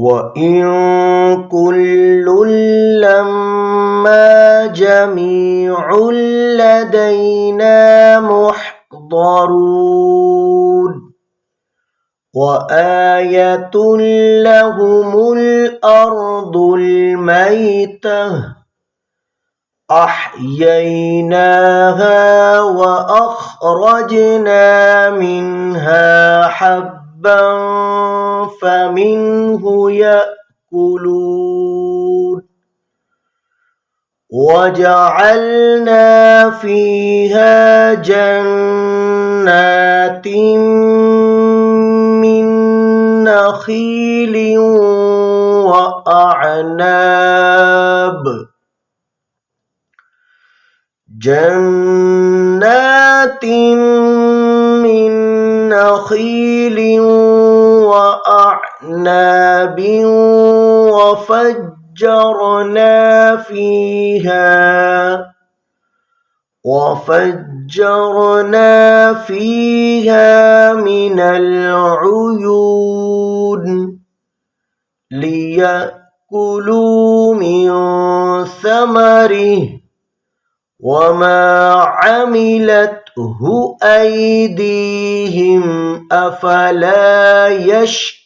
وإن كل لما جميع لدينا محضرون وآية لهم الأرض الميتة أحييناها وأخرجنا منها حبا فمنه يأكلون وجعلنا فيها جنات من نخيل وأعناب وأعناب وفجرنا فيها من العيون ليأكلوا من ثمره وما عملته أيديهم أفلا يشكرون